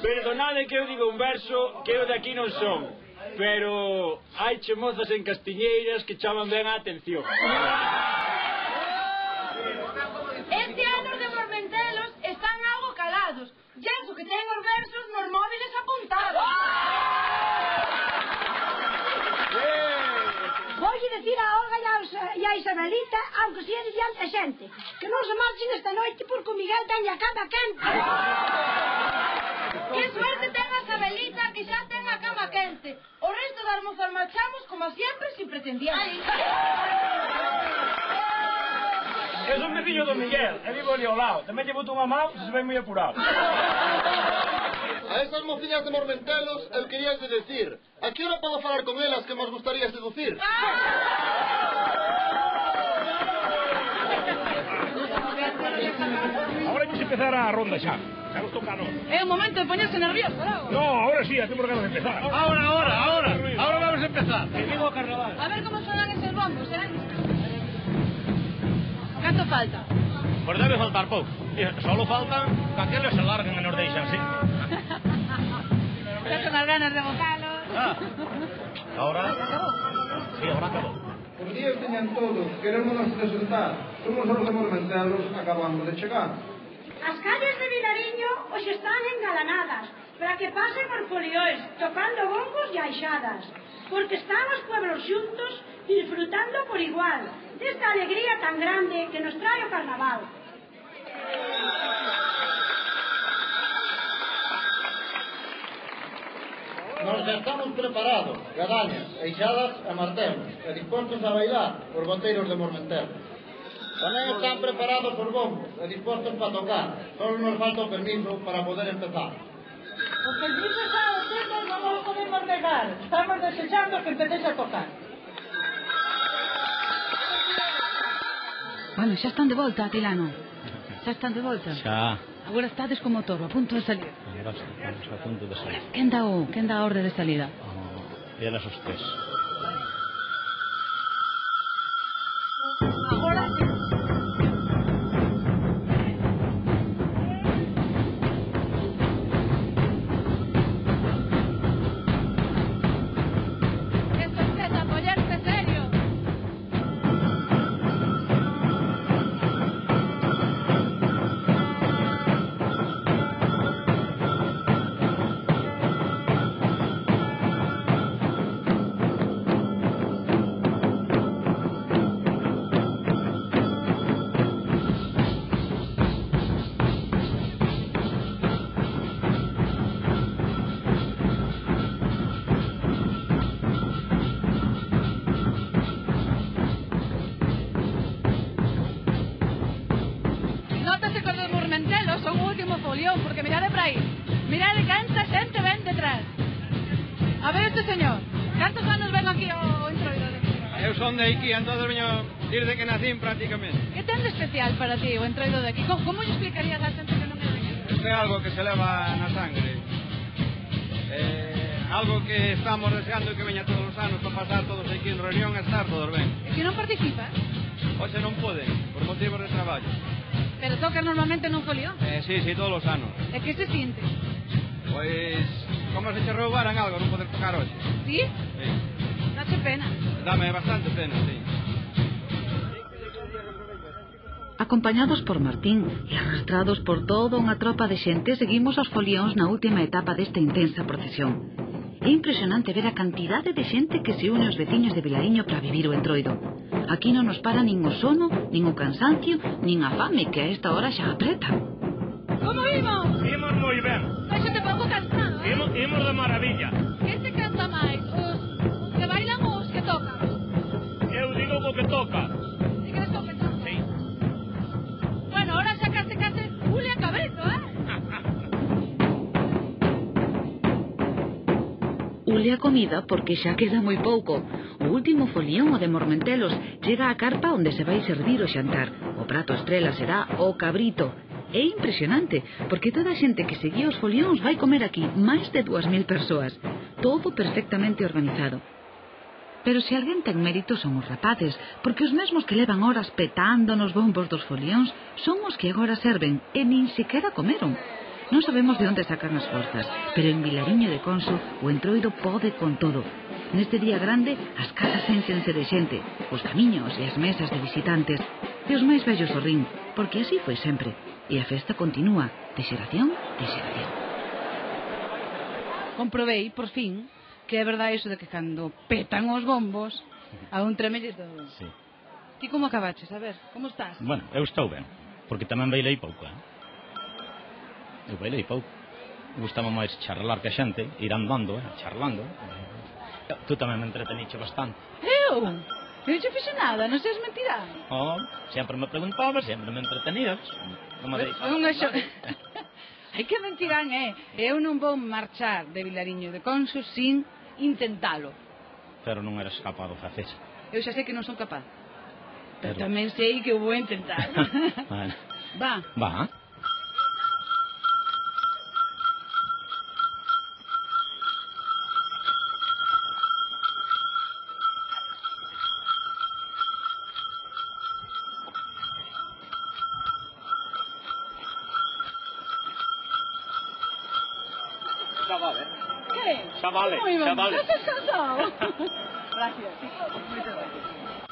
Perdonade que eu diga un verso que eu de aquí non son, pero hai chemozas en Castiñeiras que chaman ben a atención. Este ano os de Formentelos están algo calados. Ya eso que ten os versos nos móviles apuntados. Voulle decir a Olga e a Isabelita, aunque sea de diante a xente, que non se marchen esta noite porque o Miguel ten a cama quente. Que suerte ten a Isabelita que xa ten a cama quente. O resto das mozas marchamos como siempre sin pretendientes. Eu son veciño do Miguel, e vivo ali ao lado. Tamén lle boto unha mão se ven moi apurado. A esas mociñas de Mormentelos eu quería de decir: a que hora podo falar con elas que vos gustaría seducir? Agora hai que empezar a ronda xa. Xa nos toca a nós. É o momento de poñerse nervioso, ¿no? No, ahora sí, temos ganas de empezar. Ahora vamos a empezar. Que digo a carnaval. A ver como sonan esos bombos, ¿eh? Canto falta? Pois debe faltar pouco. Solo faltan que aqueles se largan e nos deixan, sí. Ya son as ganas de bocalos. Ahora... Sí, ahora acabou. Os días teñan todos, queremos nos presentar. Somos os de Mormentelos, acabamos de chegar. As calles de Vilariño hoxe están engalanadas para que pasen por folións, tocando bombos e aixadas, porque están os pueblos xuntos disfrutando por igual desta alegría tan grande que nos trae o carnaval. Nos já estamos preparados, gadañas, eixadas e martelos, e dispostos a bailar os boteiros de Mormentelos. Tamén están preparados os bombos e dispostos para tocar. Só nos falta o permiso para poder empezar. O permiso xa o temos, non o podemos negar. Estamos desechando que empeces a tocar. Bueno, xa están de volta, Atilano. Xa están de volta. Xa. Agora estades como toro, a punto de salir. Agora estamos a punto de salir. Quen dá a orde de salida? Elas os tres. Agora sí. Esto empieza a ponerse serio. Nótase que os dos Mormentelos son o último folión, porque mirade para aí. Mirade canta xente ven detrás. A ver este señor, cantos anos ven aquí ao entroido de aquí? Eu son de aquí, entonces veño desde que nacín prácticamente. Que ten de especial para ti o entroido de aquí? Como lle explicarías a xente que non é de aquí? Isto é algo que se leva na sangre. Algo que estamos deseando que veña todos os anos para pasar todos aquí en reunión e estar todos ben. E que non participa? Hoxe non poden, por motivos de traballo. Pero toca normalmente nun folión. Sí, todos os anos. E que se siente? Pois, como se che roubaran algo, non poder tocar hoxe. Sí? Sí. Dache pena. Dame bastante pena, sí. Acompañados por Martín e arrastrados por toda unha tropa de xente, seguimos aos folións na última etapa desta intensa procesión. É impresionante ver a cantidade de xente que se une aos veciños de Vilariño para vivir o entroido. Aquí non nos para nin o sono, nin o cansancio, nin a fame, que a esta hora xa apreta. Como imos? Imos moi ben. Vai xe te pouco cansado, eh? Imos de maravilla. Que se cansa máis? Os que bailan ou os que tocan? Eu digo o que toca. Si queres confesar? Sí. Bueno, ahora xa case Julia Cabrito, eh? Ule a comida porque xa queda moi pouco. O último folión, o de Mormentelos, chega á carpa onde se vai servir o xantar. O prato estrela será o cabrito. É impresionante, porque toda a xente que seguía os folións vai comer aquí, máis de 2000 persoas. Todo perfectamente organizado. Pero se alguén ten mérito son os rapaces, porque os mesmos que levan horas petando nos bombos dos folións son os que agora serven e nin sequera comeron. Non sabemos de onde sacan as forzas, pero en Vilariño de Conso o entroido pode con todo. Neste día grande, as casas éncense de xente, os camiños e as mesas de visitantes, e os máis vellos sorrín, porque así foi sempre, e a festa continúa, de xeración de xeración. Comprobei, por fin, que é verdade iso de que cando petan os bombos, a un tremelle todo. Sí. Ti como acabaches? A ver, como estás? Bueno, eu estou ben, porque tamén bailei pouco, Eu bailei pouco. Gustaba máis charlar que a xente, ir andando, charlando. Tú tamén me entreteniche bastante. Eu? Eu non che fixe nada, non seas mentira. Oh, sempre me preguntabas, sempre me entretenías. Non me deixas. Unha xo... Ai, que mentirán, Eu non vou marchar de Vilariño de Conso sin intentalo. Pero non eres capaz de facer. Eu xa sei que non son capaz. Pero Pero tamén sei que o vou intentar. Bueno. Va. Va. Xa vale. Que? Xa vale, Moi ben, xa vale. xa se casou. Gracias. Moitas gracias.